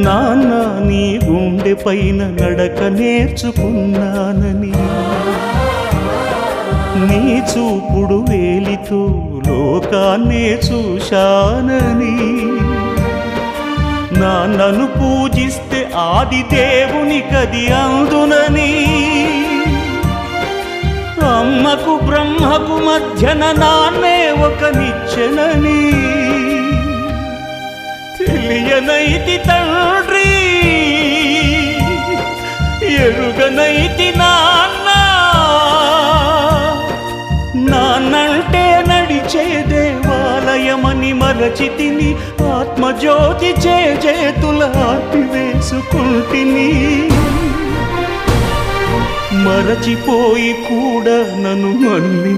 నాన్న నీ గుండె పైన నడక నేర్చుకున్నానని, నీ చూపుడు వేలితో లోకాన్నే చూశానని, నాన్నను పూజిస్తే ఆది దేవుని కది అందునని, అమ్మకు బ్రహ్మకు మధ్యన నాన్నే ఒక నిచ్చెనని తెలియనైతి తండ్రి, ఎరుగనైతి నాన్న. నాన్నంటే నడిచే దేవాలయమని మరచితిని, ఆత్మజ్యోతి చేతుల ఆపివేసుకుంటిని. మరచిపోయి కూడా నన్ను మన్ని